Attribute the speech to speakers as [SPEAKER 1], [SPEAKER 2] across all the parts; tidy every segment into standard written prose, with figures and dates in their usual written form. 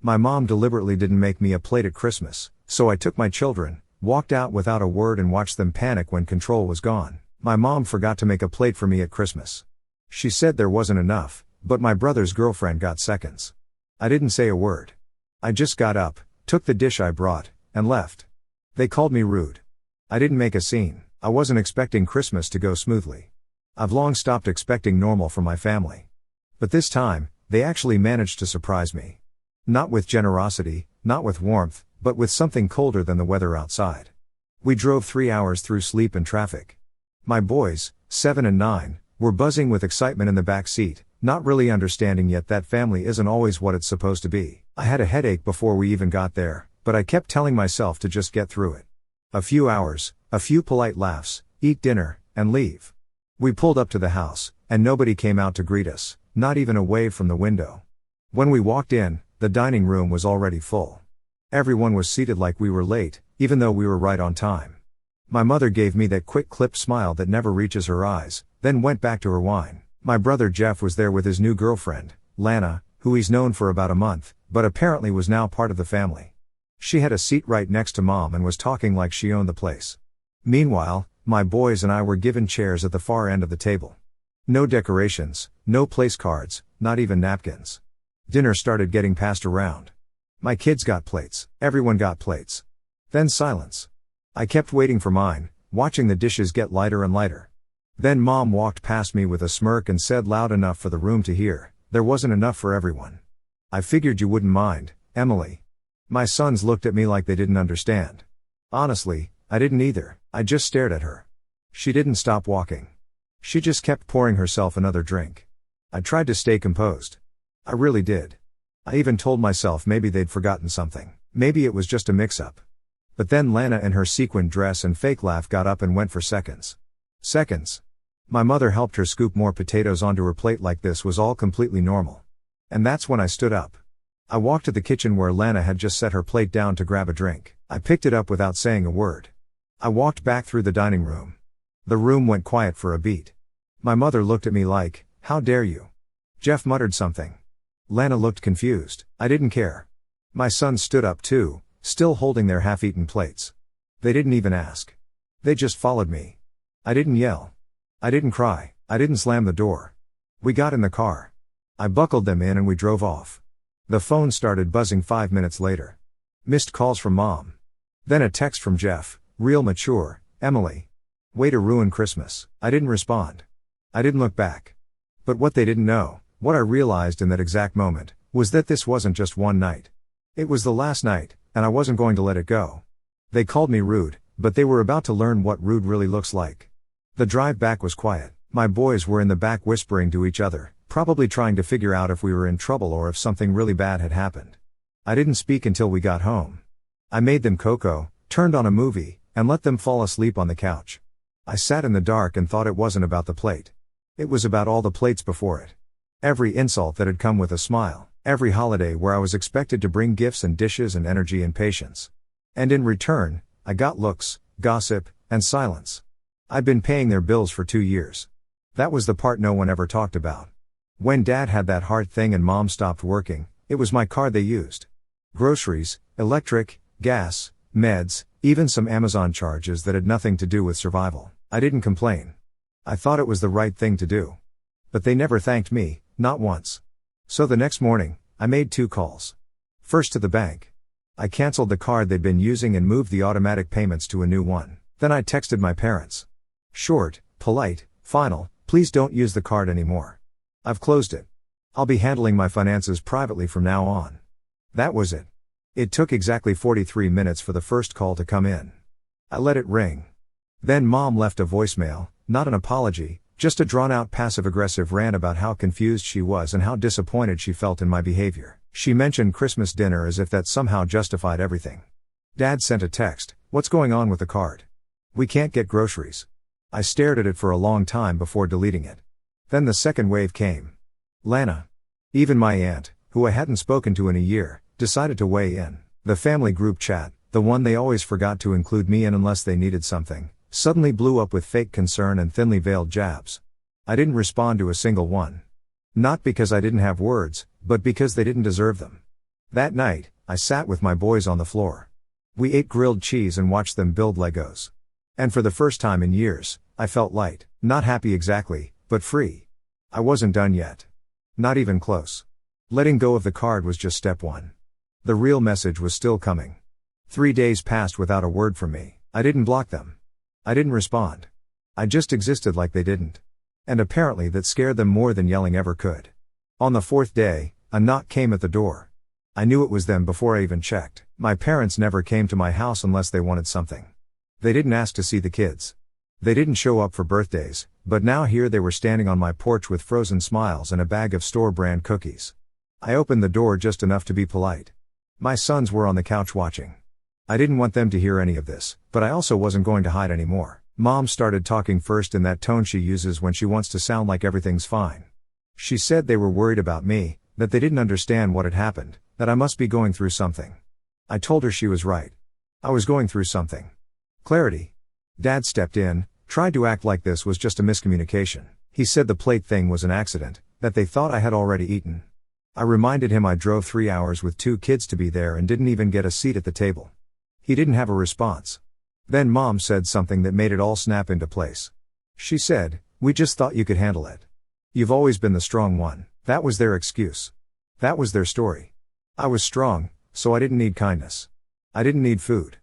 [SPEAKER 1] My mom deliberately didn't make me a plate at Christmas, so I took my children, walked out without a word and watched them panic when control was gone. My mom forgot to make a plate for me at Christmas. She said there wasn't enough, but my brother's girlfriend got seconds. I didn't say a word. I just got up, took the dish I brought, and left. They called me rude. I didn't make a scene. I wasn't expecting Christmas to go smoothly. I've long stopped expecting normal from my family. But this time, they actually managed to surprise me. Not with generosity, not with warmth, but with something colder than the weather outside. We drove 3 hours through sleep and traffic. My boys, 7 and 9, were buzzing with excitement in the back seat, not really understanding yet that family isn't always what it's supposed to be. I had a headache before we even got there, but I kept telling myself to just get through it. A few hours, a few polite laughs, eat dinner, and leave. We pulled up to the house, and nobody came out to greet us, not even a wave from the window. When we walked in, the dining room was already full. Everyone was seated like we were late, even though we were right on time. My mother gave me that quick clipped smile that never reaches her eyes, then went back to her wine. My brother Jeff was there with his new girlfriend, Lana, who he's known for about a month, but apparently was now part of the family. She had a seat right next to Mom and was talking like she owned the place. Meanwhile, my boys and I were given chairs at the far end of the table. No decorations, no place cards, not even napkins. Dinner started getting passed around. My kids got plates, everyone got plates. Then silence. I kept waiting for mine, watching the dishes get lighter and lighter. Then Mom walked past me with a smirk and said loud enough for the room to hear, "There wasn't enough for everyone. I figured you wouldn't mind, Emily." My sons looked at me like they didn't understand. Honestly, I didn't either. I just stared at her. She didn't stop walking. She just kept pouring herself another drink. I tried to stay composed. I really did. I even told myself maybe they'd forgotten something. Maybe it was just a mix-up. But then Lana in her sequin dress and fake laugh got up and went for seconds. Seconds. My mother helped her scoop more potatoes onto her plate like this was all completely normal. And that's when I stood up. I walked to the kitchen where Lana had just set her plate down to grab a drink. I picked it up without saying a word. I walked back through the dining room. The room went quiet for a beat. My mother looked at me like, "How dare you?" Jeff muttered something. Lana looked confused. I didn't care. My sons stood up too, still holding their half-eaten plates. They didn't even ask. They just followed me. I didn't yell. I didn't cry. I didn't slam the door. We got in the car. I buckled them in and we drove off. The phone started buzzing 5 minutes later. Missed calls from Mom. Then a text from Jeff, real mature, "Emily. Way to ruin Christmas." I didn't respond. I didn't look back. But what they didn't know, what I realized in that exact moment, was that this wasn't just one night. It was the last night, and I wasn't going to let it go. They called me rude, but they were about to learn what rude really looks like. The drive back was quiet. My boys were in the back whispering to each other, probably trying to figure out if we were in trouble or if something really bad had happened. I didn't speak until we got home. I made them cocoa, turned on a movie, and let them fall asleep on the couch. I sat in the dark and thought it wasn't about the plate. It was about all the plates before it. Every insult that had come with a smile. Every holiday where I was expected to bring gifts and dishes and energy and patience. And in return, I got looks, gossip, and silence. I'd been paying their bills for 2 years. That was the part no one ever talked about. When Dad had that heart thing and Mom stopped working, it was my card they used. Groceries, electric, gas, meds, even some Amazon charges that had nothing to do with survival. I didn't complain. I thought it was the right thing to do. But they never thanked me, not once. So the next morning, I made 2 calls. First to the bank. I canceled the card they'd been using and moved the automatic payments to a new one. Then I texted my parents. Short, polite, final, please don't use the card anymore. I've closed it. I'll be handling my finances privately from now on. That was it. It took exactly 43 minutes for the first call to come in. I let it ring. Then Mom left a voicemail, not an apology, just a drawn-out passive-aggressive rant about how confused she was and how disappointed she felt in my behavior. She mentioned Christmas dinner as if that somehow justified everything. Dad sent a text, "What's going on with the card? We can't get groceries." I stared at it for a long time before deleting it. Then the second wave came. Lana. Even my aunt, who I hadn't spoken to in a year, decided to weigh in. The family group chat, the one they always forgot to include me in unless they needed something, suddenly blew up with fake concern and thinly veiled jabs. I didn't respond to a single one. Not because I didn't have words, but because they didn't deserve them. That night, I sat with my boys on the floor. We ate grilled cheese and watched them build Legos. And for the first time in years, I felt light, not happy exactly, but free. I wasn't done yet. Not even close. Letting go of the card was just step one. The real message was still coming. 3 days passed without a word from me. I didn't block them. I didn't respond. I just existed like they didn't. And apparently that scared them more than yelling ever could. On the 4th day, a knock came at the door. I knew it was them before I even checked. My parents never came to my house unless they wanted something. They didn't ask to see the kids. They didn't show up for birthdays, but now here they were standing on my porch with frozen smiles and a bag of store-brand cookies. I opened the door just enough to be polite. My sons were on the couch watching. I didn't want them to hear any of this, but I also wasn't going to hide anymore. Mom started talking first in that tone she uses when she wants to sound like everything's fine. She said they were worried about me, that they didn't understand what had happened, that I must be going through something. I told her she was right. I was going through something. Clarity. Dad stepped in, tried to act like this was just a miscommunication. He said the plate thing was an accident, that they thought I had already eaten. I reminded him I drove 3 hours with 2 kids to be there and didn't even get a seat at the table. He didn't have a response. Then Mom said something that made it all snap into place. She said, "We just thought you could handle it. You've always been the strong one." That was their excuse. That was their story. I was strong, so I didn't need kindness. I didn't need food.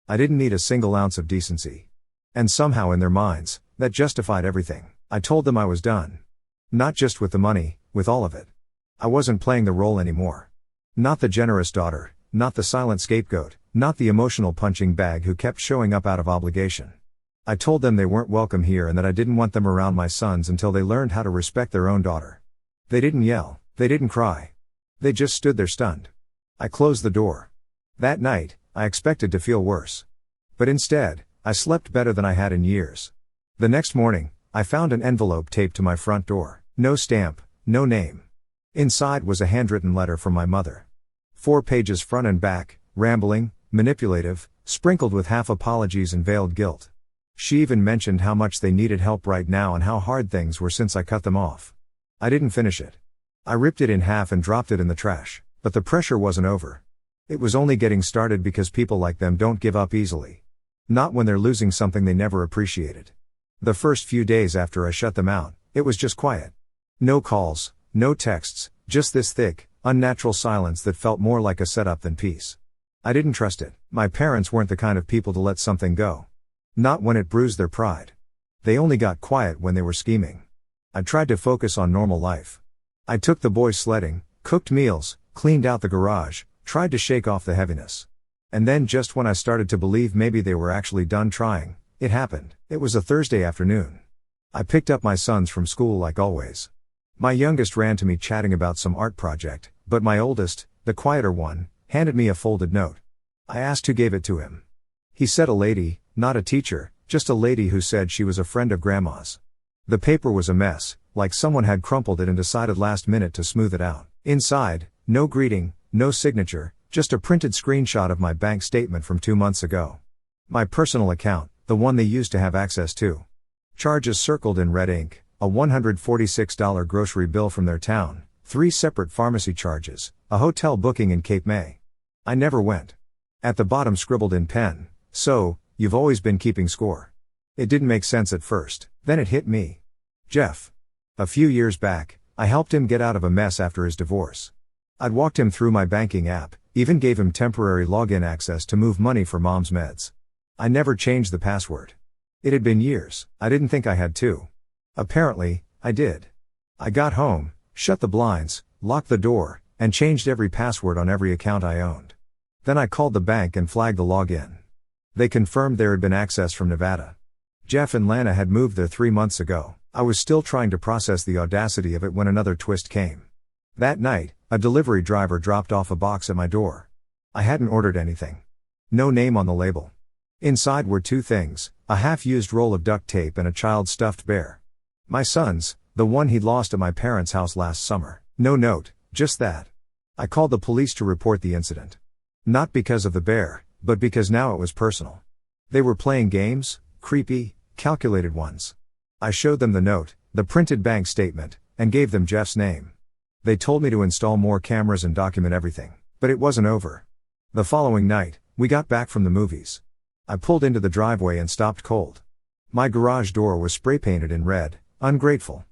[SPEAKER 1] I didn't need a single ounce of decency. And somehow in their minds, that justified everything. I told them I was done. Not just with the money, with all of it. I wasn't playing the role anymore. Not the generous daughter, not the silent scapegoat, not the emotional punching bag who kept showing up out of obligation. I told them they weren't welcome here and that I didn't want them around my sons until they learned how to respect their own daughter. They didn't yell, they didn't cry. They just stood there stunned. I closed the door. That night, I expected to feel worse. But instead, I slept better than I had in years. The next morning, I found an envelope taped to my front door. No stamp, no name. Inside was a handwritten letter from my mother. 4 pages front and back, rambling, manipulative, sprinkled with half apologies and veiled guilt. She even mentioned how much they needed help right now and how hard things were since I cut them off. I didn't finish it. I ripped it in half and dropped it in the trash. But the pressure wasn't over. It was only getting started because people like them don't give up easily. Not when they're losing something they never appreciated. The first few days after I shut them out, it was just quiet. No calls, no texts, just this thick, unnatural silence that felt more like a setup than peace. I didn't trust it. My parents weren't the kind of people to let something go. Not when it bruised their pride. They only got quiet when they were scheming. I tried to focus on normal life. I took the boys sledding, cooked meals, cleaned out the garage, tried to shake off the heaviness. And then just when I started to believe maybe they were actually done trying, it happened. It was a Thursday afternoon. I picked up my sons from school like always. My youngest ran to me chatting about some art project, but my oldest, the quieter one, handed me a folded note. I asked who gave it to him. He said a lady, not a teacher, just a lady who said she was a friend of Grandma's. The paper was a mess, like someone had crumpled it and decided last minute to smooth it out. Inside, no greeting, no signature, just a printed screenshot of my bank statement from 2 months ago. My personal account, the one they used to have access to. Charges circled in red ink, a $146 grocery bill from their town, 3 separate pharmacy charges, a hotel booking in Cape May. I never went. At the bottom scribbled in pen, "So, you've always been keeping score." It didn't make sense at first, then it hit me. Jeff. A few years back, I helped him get out of a mess after his divorce. I'd walked him through my banking app, even gave him temporary login access to move money for Mom's meds. I never changed the password. It had been years, I didn't think I had to. Apparently, I did. I got home, shut the blinds, locked the door, and changed every password on every account I owned. Then I called the bank and flagged the login. They confirmed there had been access from Nevada. Jeff and Lana had moved there 3 months ago. I was still trying to process the audacity of it when another twist came. That night, a delivery driver dropped off a box at my door. I hadn't ordered anything. No name on the label. Inside were 2 things, a half-used roll of duct tape and a child's stuffed bear. My son's, the one he'd lost at my parents' house last summer. No note, just that. I called the police to report the incident. Not because of the bear, but because now it was personal. They were playing games, creepy, calculated ones. I showed them the note, the printed bank statement, and gave them Jeff's name. They told me to install more cameras and document everything. But it wasn't over. The following night, we got back from the movies. I pulled into the driveway and stopped cold. My garage door was spray painted in red, ungrateful.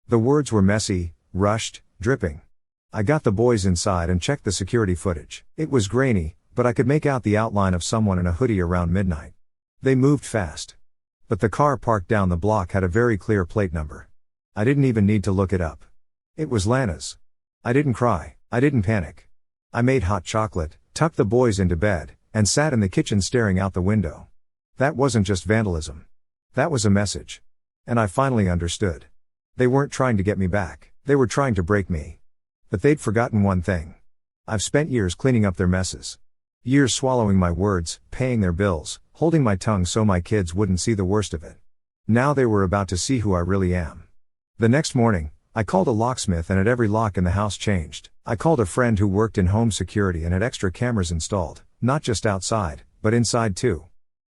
[SPEAKER 1] The words were messy, rushed, dripping. I got the boys inside and checked the security footage. It was grainy, but I could make out the outline of someone in a hoodie around midnight. They moved fast. But the car parked down the block had a very clear plate number. I didn't even need to look it up. It was Lana's. I didn't cry, I didn't panic. I made hot chocolate, tucked the boys into bed, and sat in the kitchen staring out the window. That wasn't just vandalism. That was a message. And I finally understood. They weren't trying to get me back, they were trying to break me. But they'd forgotten one thing. I've spent years cleaning up their messes. Years swallowing my words, paying their bills, holding my tongue so my kids wouldn't see the worst of it. Now they were about to see who I really am. The next morning, I called a locksmith and had every lock in the house changed. I called a friend who worked in home security and had extra cameras installed, not just outside, but inside too.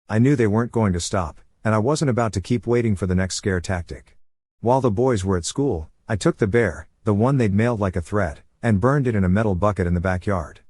[SPEAKER 1] I knew they weren't going to stop, and I wasn't about to keep waiting for the next scare tactic. While the boys were at school, I took the bear, the one they'd mailed like a threat, and burned it in a metal bucket in the backyard.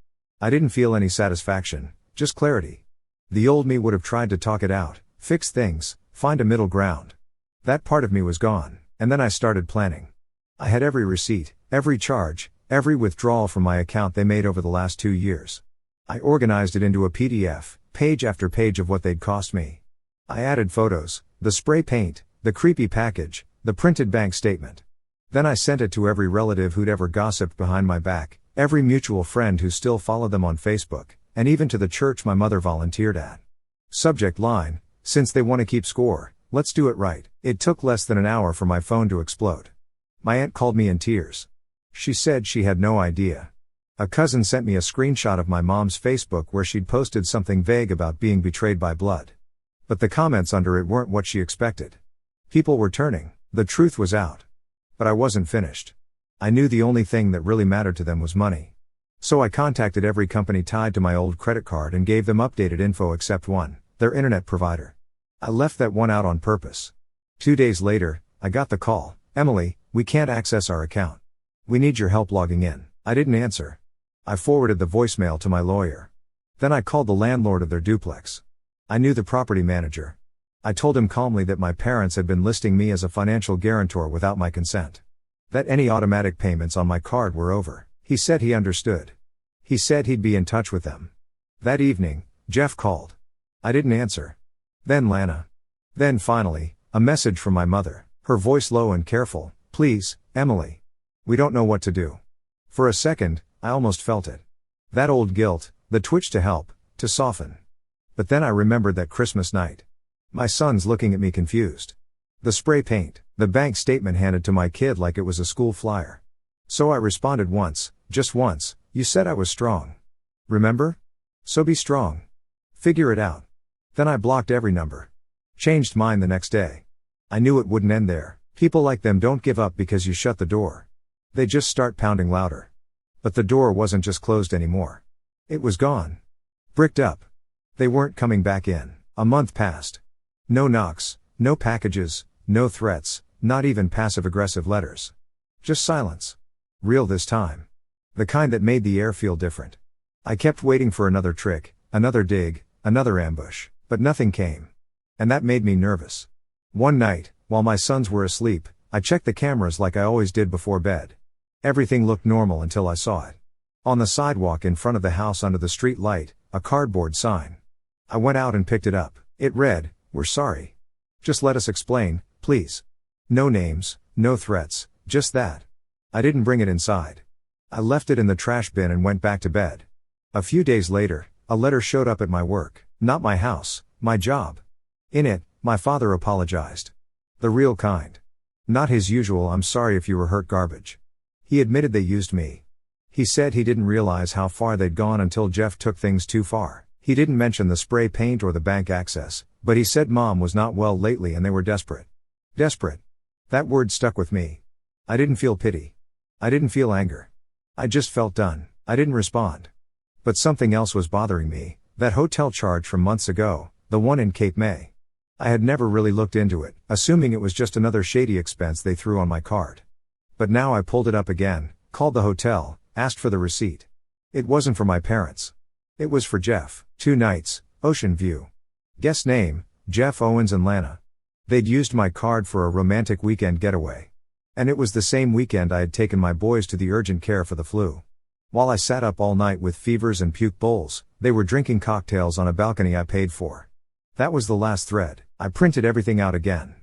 [SPEAKER 1] I didn't feel any satisfaction, just clarity. The old me would have tried to talk it out, fix things, find a middle ground. That part of me was gone, and then I started planning. I had every receipt, every charge, every withdrawal from my account they made over the last 2 years. I organized it into a PDF, page after page of what they'd cost me. I added photos, the spray paint, the creepy package, the printed bank statement. Then I sent it to every relative who'd ever gossiped behind my back, every mutual friend who still followed them on Facebook, and even to the church my mother volunteered at. Subject line: since they want to keep score, let's do it right. It took less than an hour for my phone to explode. My aunt called me in tears. She said she had no idea. A cousin sent me a screenshot of my mom's Facebook where she'd posted something vague about being betrayed by blood. But the comments under it weren't what she expected. People were turning, the truth was out. But I wasn't finished. I knew the only thing that really mattered to them was money. So I contacted every company tied to my old credit card and gave them updated info except one, their internet provider. I left that one out on purpose. 2 days later, I got the call: "Emily, we can't access our account. We need your help logging in." I didn't answer. I forwarded the voicemail to my lawyer. Then I called the landlord of their duplex. I knew the property manager. I told him calmly that my parents had been listing me as a financial guarantor without my consent. That any automatic payments on my card were over. He said he understood. He said he'd be in touch with them. That evening, Jeff called. I didn't answer. Then Lana. Then finally, a message from my mother, her voice low and careful: "Please, Emily. We don't know what to do." For a second, I almost felt it. That old guilt, the twitch to help, to soften. But then I remembered that Christmas night. My sons looking at me confused. The spray paint, the bank statement handed to my kid like it was a school flyer. So I responded once, just once: "You said I was strong. Remember? So be strong. Figure it out." Then I blocked every number. Changed mine the next day. I knew it wouldn't end there. People like them don't give up because you shut the door. They just start pounding louder. But the door wasn't just closed anymore. It was gone. Bricked up. They weren't coming back in. A month passed. No knocks, no packages, no threats, not even passive-aggressive letters. Just silence. Real this time. The kind that made the air feel different. I kept waiting for another trick, another dig, another ambush, but nothing came. And that made me nervous. One night, while my sons were asleep, I checked the cameras like I always did before bed. Everything looked normal until I saw it. On the sidewalk in front of the house under the street light, a cardboard sign. I went out and picked it up. It read: "We're sorry. Just let us explain, please." No names, no threats, just that. I didn't bring it inside. I left it in the trash bin and went back to bed. A few days later, a letter showed up at my work, not my house, my job. In it, my father apologized. The real kind. Not his usual "I'm sorry if you were hurt" garbage. He admitted they used me. He said he didn't realize how far they'd gone until Jeff took things too far. He didn't mention the spray paint or the bank access, but he said Mom was not well lately and they were desperate. Desperate. That word stuck with me. I didn't feel pity. I didn't feel anger. I just felt done. I didn't respond. But something else was bothering me, that hotel charge from months ago, the one in Cape May. I had never really looked into it, assuming it was just another shady expense they threw on my card. But now I pulled it up again, called the hotel, asked for the receipt. It wasn't for my parents. It was for Jeff. 2 nights, Ocean View. Guest name, Jeff Owens and Lana. They'd used my card for a romantic weekend getaway. And it was the same weekend I had taken my boys to the urgent care for the flu. While I sat up all night with fevers and puke bowls, they were drinking cocktails on a balcony I paid for. That was the last thread. I printed everything out again.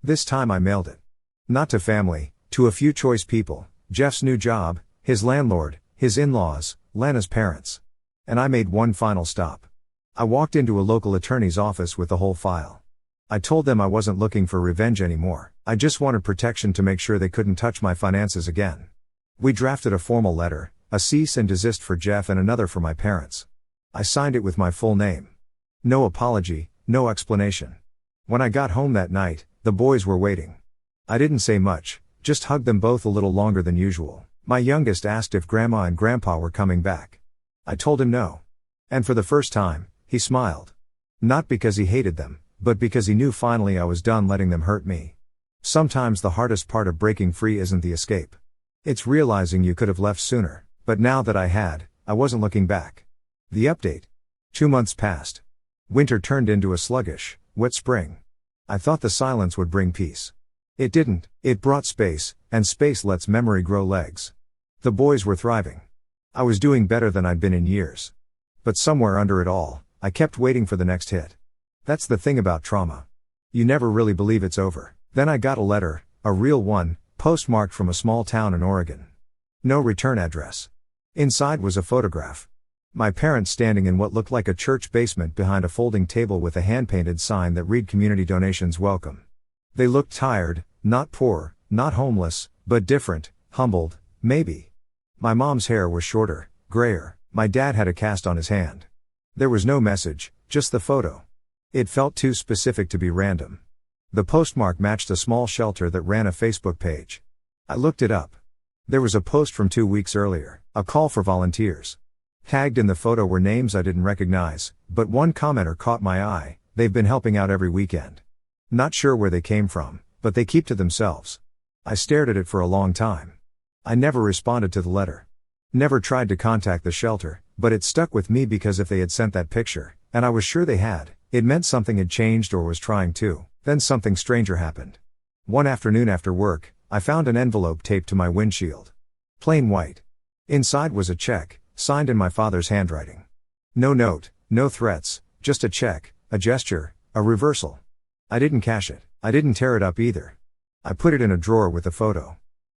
[SPEAKER 1] This time I mailed it. Not to family, to a few choice people, Jeff's new job, his landlord, his in-laws, Lana's parents. And I made one final stop. I walked into a local attorney's office with the whole file. I told them I wasn't looking for revenge anymore, I just wanted protection to make sure they couldn't touch my finances again. We drafted a formal letter, a cease and desist for Jeff and another for my parents. I signed it with my full name. No apology, no explanation. When I got home that night, the boys were waiting. I didn't say much, just hugged them both a little longer than usual. My youngest asked if Grandma and Grandpa were coming back. I told him no. And for the first time, he smiled. Not because he hated them, but because he knew finally I was done letting them hurt me. Sometimes the hardest part of breaking free isn't the escape. It's realizing you could have left sooner, but now that I had, I wasn't looking back. The update. 2 months passed. Winter turned into a sluggish, wet spring. I thought the silence would bring peace. It didn't. It brought space, and space lets memory grow legs. The boys were thriving. I was doing better than I'd been in years. But somewhere under it all, I kept waiting for the next hit. That's the thing about trauma. You never really believe it's over. Then I got a letter, a real one, postmarked from a small town in Oregon. No return address. Inside was a photograph. My parents standing in what looked like a church basement behind a folding table with a hand-painted sign that read "Community Donations Welcome." They looked tired, not poor, not homeless, but different, humbled, maybe. My mom's hair was shorter, grayer. My dad had a cast on his hand. There was no message, just the photo. It felt too specific to be random. The postmark matched a small shelter that ran a Facebook page. I looked it up. There was a post from 2 weeks earlier, a call for volunteers. Tagged in the photo were names I didn't recognize, but one commenter caught my eye: they've been helping out every weekend. Not sure where they came from, but they keep to themselves. I stared at it for a long time. I never responded to the letter. Never tried to contact the shelter, but it stuck with me because if they had sent that picture, and I was sure they had, it meant something had changed or was trying to. Then something stranger happened. One afternoon after work, I found an envelope taped to my windshield. Plain white. Inside was a check, signed in my father's handwriting. No note, no threats, just a check, a gesture, a reversal. I didn't cash it. I didn't tear it up either. I put it in a drawer with the photo.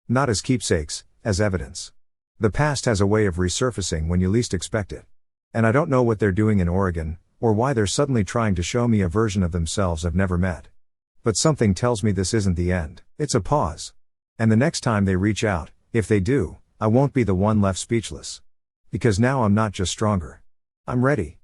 [SPEAKER 1] Not as keepsakes, as evidence. The past has a way of resurfacing when you least expect it. And I don't know what they're doing in Oregon, or why they're suddenly trying to show me a version of themselves I've never met. But something tells me this isn't the end, it's a pause. And the next time they reach out, if they do, I won't be the one left speechless. Because now I'm not just stronger. I'm ready.